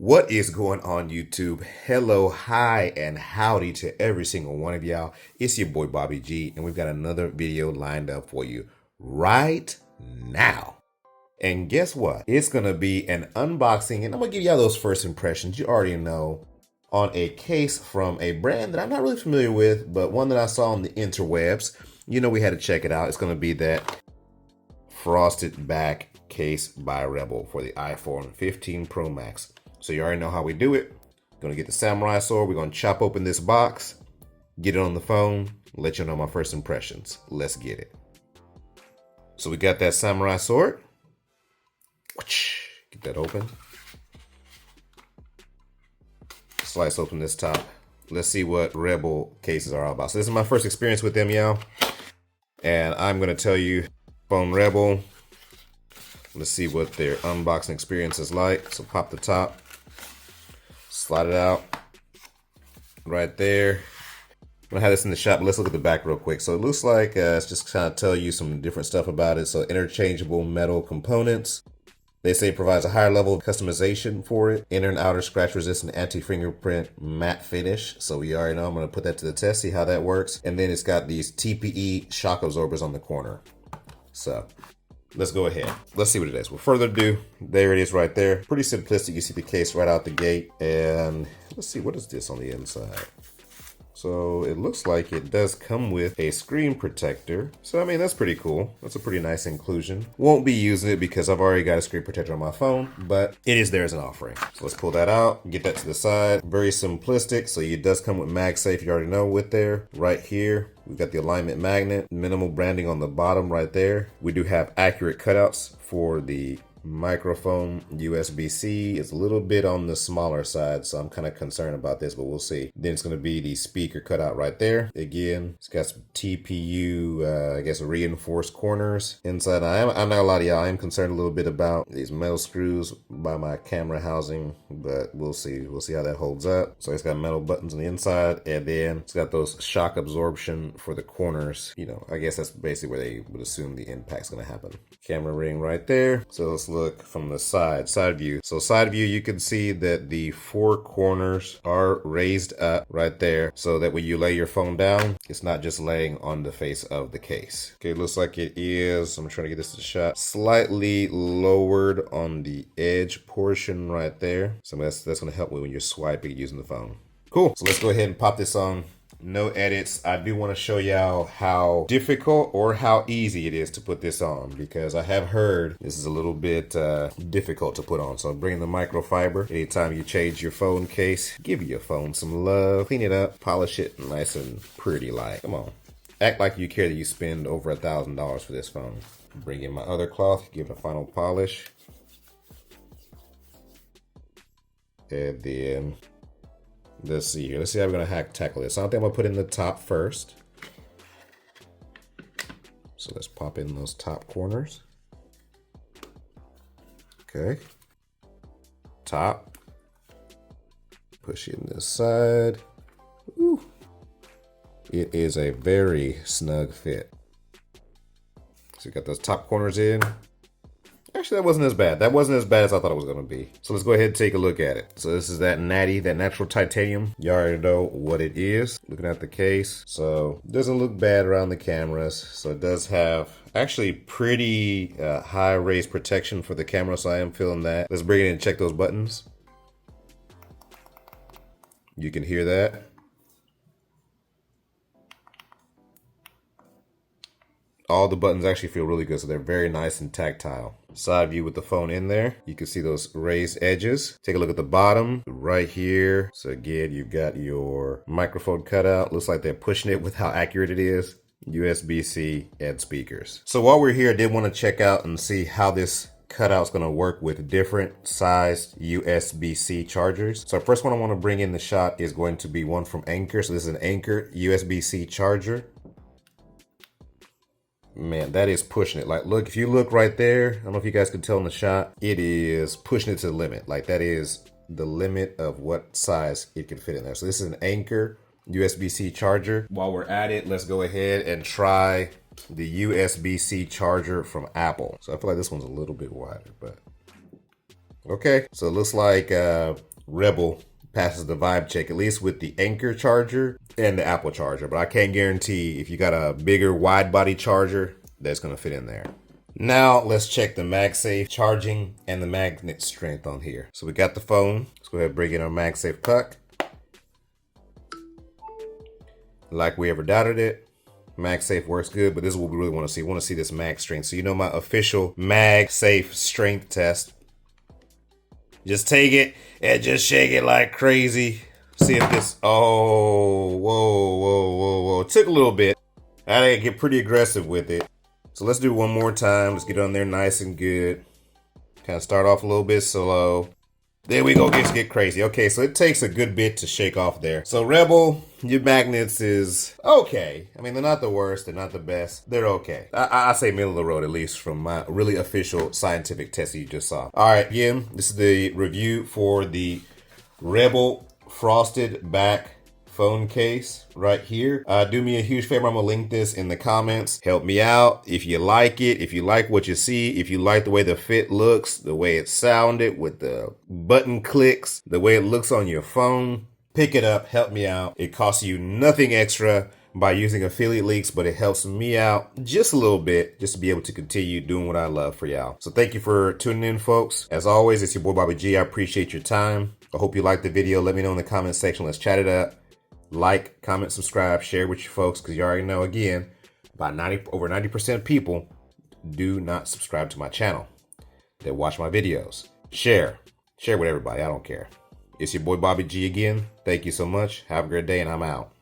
What is going on, YouTube? Hello, hi, and howdy to every single one of y'all. It's your boy Bobby G, and we've got another video lined up for you right now. And guess what? It's gonna be an unboxing, and I'm gonna give y'all those first impressions you already know on a case from a brand that I'm not really familiar with, but one that I saw on the interwebs. You know, we had to check it out. It's gonna be that frosted back case by Rebel for the iPhone 15 Pro Max. So you already know how we do it. Gonna get the samurai sword. We're gonna chop open this box, get it on the phone, let you know my first impressions. Let's get it. So we got that samurai sword. Get that open. Slice open this top. Let's see what Rebel cases are all about. So this is my first experience with them, y'all. And I'm gonna tell you, phone Rebel. Let's see what their unboxing experience is like. So pop the top. Slide it out right there. I'm gonna have this in the shop, but let's look at the back real quick. So it looks like it's just kind of tell you some different stuff about it. So interchangeable metal components. They say it provides a higher level of customization for it. Inner and outer scratch resistant anti-fingerprint matte finish. So we already know. I'm gonna put that to the test, see how that works. And then it's got these TPE shock absorbers on the corner. So let's go ahead. Let's see what it is. Without further ado, there it is right there. Pretty simplistic. You see the case right out the gate. And let's see, what is this on the inside? So it looks like it does come with a screen protector. So I mean, that's pretty cool. That's a pretty nice inclusion. Won't be using it because I've already got a screen protector on my phone, but it is there as an offering. So let's pull that out, get that to the side. Very simplistic. So it does come with MagSafe, you already know, with there. Right here, we've got the alignment magnet, minimal branding on the bottom right there. We do have accurate cutouts for the microphone. USB-C is a little bit on the smaller side, so I'm kind of concerned about this, but we'll see. Then it's going to be the speaker cutout right there. Again, it's got some TPU, I guess reinforced corners inside. I'm not gonna lie to y'all, I am concerned a little bit about these metal screws by my camera housing, but we'll see. We'll see how that holds up. So it's got metal buttons on the inside, and then it's got those shock absorption for the corners. You know, I guess that's basically where they would assume the impact's going to happen. Camera ring right there. So let's look from the side view. So side view, you can see that the four corners are raised up right there, so that when you lay your phone down, it's not just laying on the face of the case. Okay, it looks like it is, I'm trying to get this to the shot, slightly lowered on the edge portion right there. So that's going to help when you're swiping using the phone. Cool. So let's go ahead and pop this on. No edits. I do want to show y'all how difficult or how easy it is to put this on, because I have heard this is a little bit difficult to put on. So bring the microfiber. Anytime you change your phone case, give your phone some love, clean it up, polish it nice and pretty like. Come on. Act like you care that you spend over $1,000 for this phone. Bring in my other cloth, give it a final polish. And then let's see here. Let's see how we're going to tackle this. So I think I'm going to put in the top first. So let's pop in those top corners. Okay. Top. Push in this side. Ooh. It is a very snug fit. So you got those top corners in. Actually, that wasn't as bad. That wasn't as bad as I thought it was going to be. So let's go ahead and take a look at it. So this is that natty, that natural titanium. You already know what it is. Looking at the case. So it doesn't look bad around the cameras. So it does have actually pretty high raised protection for the camera. So I am feeling that. Let's bring it in and check those buttons. You can hear that. All the buttons actually feel really good, so they're very nice and tactile. Side view with the phone in there. You can see those raised edges. Take a look at the bottom right here. So again, you've got your microphone cutout. Looks like they're pushing it with how accurate it is. USB-C and speakers. So while we're here, I did want to check out and see how this cutout's going to work with different sized USB-C chargers. So first one I want to bring in the shot is going to be one from Anker. So this is an Anker USB-C charger. Man, that is pushing it. Like, look, if you look right there, I don't know if you guys can tell in the shot, it is pushing it to the limit. Like, that is the limit of what size it can fit in there. So this is an Anker USB-C charger. While we're at it, let's go ahead and try the USB-C charger from Apple. So I feel like this one's a little bit wider, but Okay, so it looks like Rebel passes the vibe check, at least with the Anchor charger and the Apple charger. But I can't guarantee if you got a bigger wide body charger that's gonna fit in there. Now let's check the MagSafe charging and the magnet strength on here. So we got the phone. Let's go ahead and bring in our MagSafe puck. Like we ever doubted it, MagSafe works good, but this is what we really want to see. We want to see this mag strength. So you know my official MagSafe strength test. Just take it and just shake it like crazy. See if this, oh, whoa. It took a little bit. I had to get pretty aggressive with it. So let's do one more time. Let's get on there nice and good. Kind of start off a little bit slow. There we go, get crazy. Okay, so it takes a good bit to shake off there. So Rebel, your magnets is okay. I mean, they're not the worst, they're not the best. They're okay. I say middle of the road, at least from my really official scientific test that you just saw. All right, again, this is the review for the Rebel frosted back phone case right here. Do me a huge favor. I'm gonna link this in the comments. Help me out if you like it, if you like what you see, if you like the way the fit looks, the way it sounded with the button clicks, the way it looks on your phone. Pick it up, help me out. It costs you nothing extra by using affiliate links, but it helps me out just a little bit just to be able to continue doing what I love for y'all. So thank you for tuning in, folks. As always, it's your boy Bobby G. I appreciate your time. I hope you liked the video. Let me know in the comment section. Let's chat it up. Like, comment, subscribe, share with your folks, because you already know, again, over 90% of people do not subscribe to my channel. They watch my videos. Share with everybody. I don't care. It's your boy Bobby G again. Thank you so much. Have a great day, and I'm out.